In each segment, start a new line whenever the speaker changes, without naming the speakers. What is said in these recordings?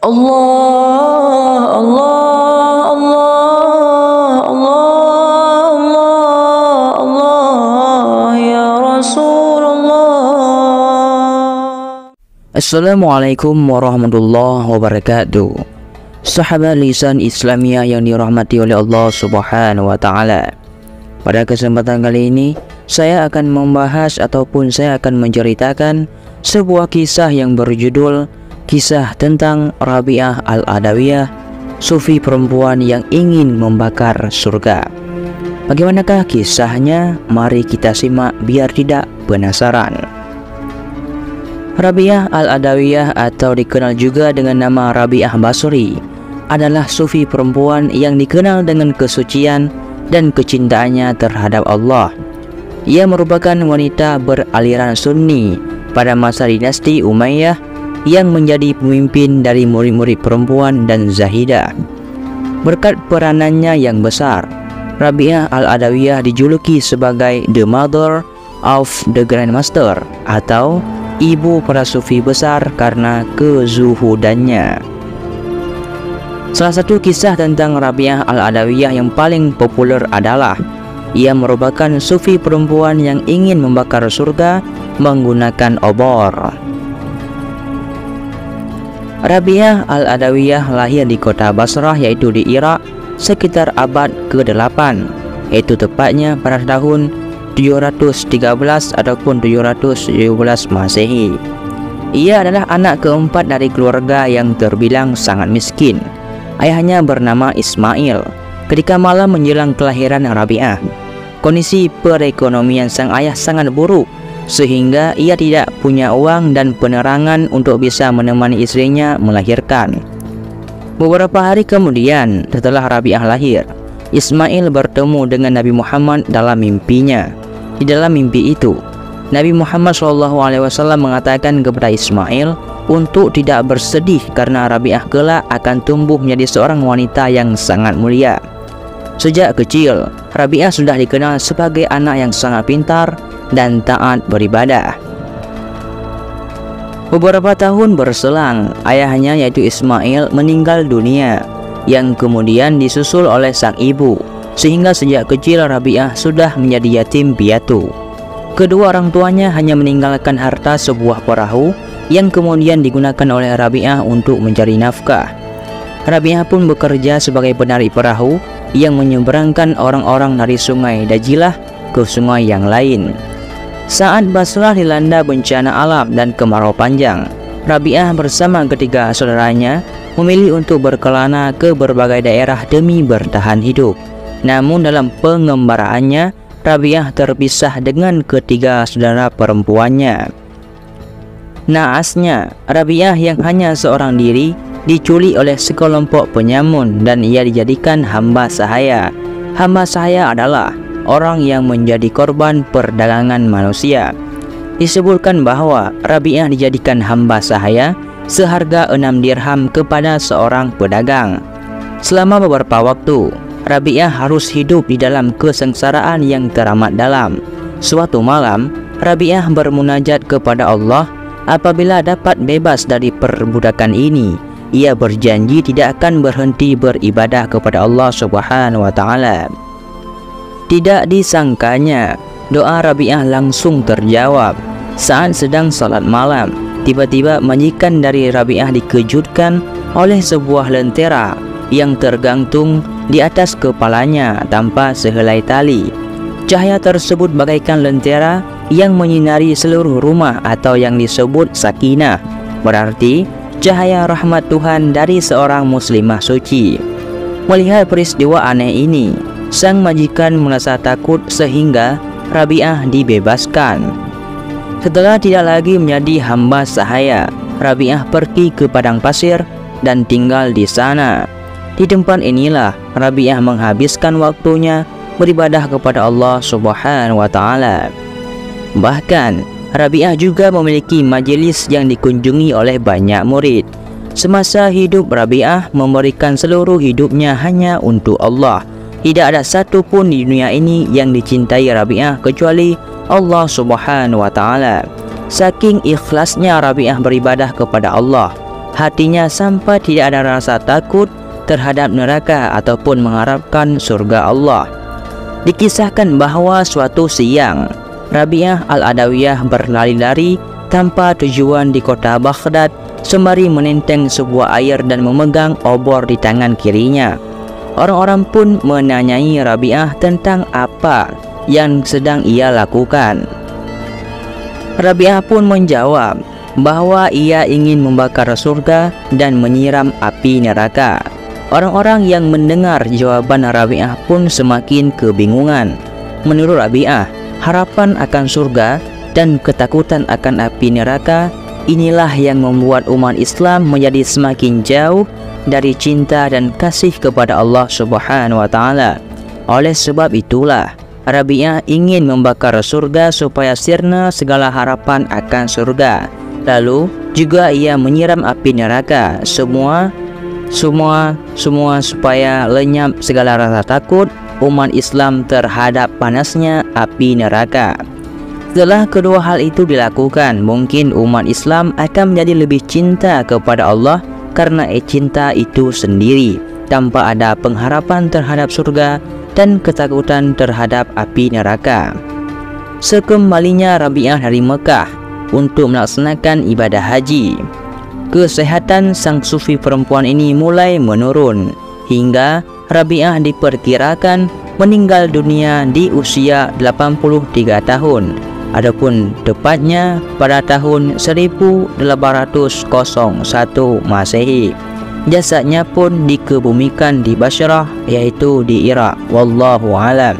Allah, Allah, Allah, Allah, Allah, Allah, ya Rasulullah.
Assalamualaikum warahmatullahi wabarakatuh. Sahabat lisan Islamiyah yang dirahmati oleh Allah Subhanahu wa taala. Pada kesempatan kali ini, saya akan membahas ataupun saya akan menceritakan sebuah kisah yang berjudul kisah tentang Rabi'ah Al-Adawiyah, sufi perempuan yang ingin membakar surga. Bagaimanakah kisahnya? Mari kita simak biar tidak penasaran. Rabi'ah Al-Adawiyah atau dikenal juga dengan nama Rabi'ah Basri adalah sufi perempuan yang dikenal dengan kesucian dan kecintaannya terhadap Allah. Ia merupakan wanita beraliran Sunni pada masa dinasti Umayyah yang menjadi pemimpin dari murid-murid perempuan dan Zahidah. Berkat peranannya yang besar, Rabi'ah Al-Adawiyah dijuluki sebagai The Mother of the Grandmaster atau ibu para sufi besar karena kezuhudannya. Salah satu kisah tentang Rabi'ah Al-Adawiyah yang paling populer adalah ia merupakan sufi perempuan yang ingin membakar surga menggunakan obor. Rabi'ah Al-Adawiyah lahir di kota Basrah yaitu di Irak sekitar abad ke-8, yaitu tepatnya pada tahun 713 ataupun 717 Masehi. Ia adalah anak keempat dari keluarga yang terbilang sangat miskin. Ayahnya bernama Ismail. Ketika malam menjelang kelahiran Rabi'ah, kondisi perekonomian sang ayah sangat buruk sehingga ia tidak punya uang dan penerangan untuk bisa menemani istrinya melahirkan. Beberapa hari kemudian setelah Rabi'ah lahir, Ismail bertemu dengan Nabi Muhammad dalam mimpinya. Di dalam mimpi itu, Nabi Muhammad SAW mengatakan kepada Ismail untuk tidak bersedih karena Rabi'ah kelak akan tumbuh menjadi seorang wanita yang sangat mulia. Sejak kecil, Rabi'ah sudah dikenal sebagai anak yang sangat pintar dan taat beribadah. Beberapa tahun berselang, ayahnya yaitu Ismail meninggal dunia, yang kemudian disusul oleh sang ibu, sehingga sejak kecil Rabi'ah sudah menjadi yatim piatu. Kedua orang tuanya hanya meninggalkan harta sebuah perahu yang kemudian digunakan oleh Rabi'ah untuk mencari nafkah. Rabi'ah pun bekerja sebagai penarik perahu yang menyeberangkan orang-orang dari sungai Dajilah ke sungai yang lain. Saat Basrah dilanda bencana alam dan kemarau panjang, Rabi'ah bersama ketiga saudaranya memilih untuk berkelana ke berbagai daerah demi bertahan hidup. Namun dalam pengembaraannya, Rabi'ah terpisah dengan ketiga saudara perempuannya. Naasnya, Rabi'ah yang hanya seorang diri diculik oleh sekelompok penyamun dan ia dijadikan hamba sahaya. Hamba sahaya adalah orang yang menjadi korban perdagangan manusia. Disebutkan bahwa Rabi'ah dijadikan hamba sahaya seharga 6 dirham kepada seorang pedagang. Selama beberapa waktu, Rabi'ah harus hidup di dalam kesengsaraan yang teramat dalam. Suatu malam, Rabi'ah bermunajat kepada Allah. Apabila dapat bebas dari perbudakan ini, ia berjanji tidak akan berhenti beribadah kepada Allah Subhanahu wa taala. Tidak disangkanya, doa Rabi'ah langsung terjawab. Saat sedang salat malam, tiba-tiba majikan dari Rabi'ah dikejutkan oleh sebuah lentera yang tergantung di atas kepalanya tanpa sehelai tali. Cahaya tersebut bagaikan lentera yang menyinari seluruh rumah atau yang disebut sakinah, berarti cahaya rahmat Tuhan dari seorang muslimah suci. Melihat peristiwa aneh ini, sang majikan merasa takut sehingga Rabi'ah dibebaskan. Setelah tidak lagi menjadi hamba sahaya, Rabi'ah pergi ke padang pasir dan tinggal di sana. Di tempat inilah Rabi'ah menghabiskan waktunya beribadah kepada Allah Subhanahu wa taala. Bahkan Rabi'ah juga memiliki majelis yang dikunjungi oleh banyak murid. Semasa hidup Rabi'ah memberikan seluruh hidupnya hanya untuk Allah. Tidak ada satu pun di dunia ini yang dicintai Rabi'ah kecuali Allah Subhanahu wa taala. Saking ikhlasnya Rabi'ah beribadah kepada Allah, hatinya sampai tidak ada rasa takut terhadap neraka ataupun mengharapkan surga Allah. Dikisahkan bahawa suatu siang Rabi'ah Al-Adawiyah berlari-lari tanpa tujuan di kota Baghdad sembari menenteng sebuah air dan memegang obor di tangan kirinya. Orang-orang pun menanyai Rabi'ah tentang apa yang sedang ia lakukan. Rabi'ah pun menjawab bahwa ia ingin membakar surga dan menyiram api neraka. Orang-orang yang mendengar jawaban Rabi'ah pun semakin kebingungan. Menurut Rabi'ah, harapan akan surga dan ketakutan akan api neraka inilah yang membuat umat Islam menjadi semakin jauh dari cinta dan kasih kepada Allah Subhanahu wa taala. Oleh sebab itulah Rabi'ah ingin membakar surga supaya sirna segala harapan akan surga. Lalu juga ia menyiram api neraka semua supaya lenyap segala rasa takut umat Islam terhadap panasnya api neraka. Setelah kedua hal itu dilakukan, mungkin umat Islam akan menjadi lebih cinta kepada Allah karena cinta itu sendiri, tanpa ada pengharapan terhadap surga dan ketakutan terhadap api neraka. Sekembalinya Rabi'ah dari Mekah untuk melaksanakan ibadah haji, kesehatan sang sufi perempuan ini mulai menurun hingga Rabi'ah diperkirakan meninggal dunia di usia 83 tahun. Adapun tepatnya pada tahun 1801 Masehi. Jasadnya pun dikebumikan di Basrah, yaitu di Irak. Wallahu alam.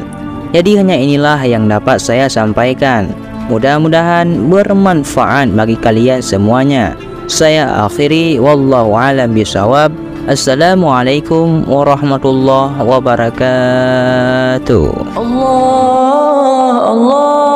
Jadi hanya inilah yang dapat saya sampaikan. Mudah-mudahan bermanfaat bagi kalian semuanya. Saya akhiri, wallahu alam bisawab. Assalamualaikum warahmatullahi wabarakatuh.
Allah, Allah.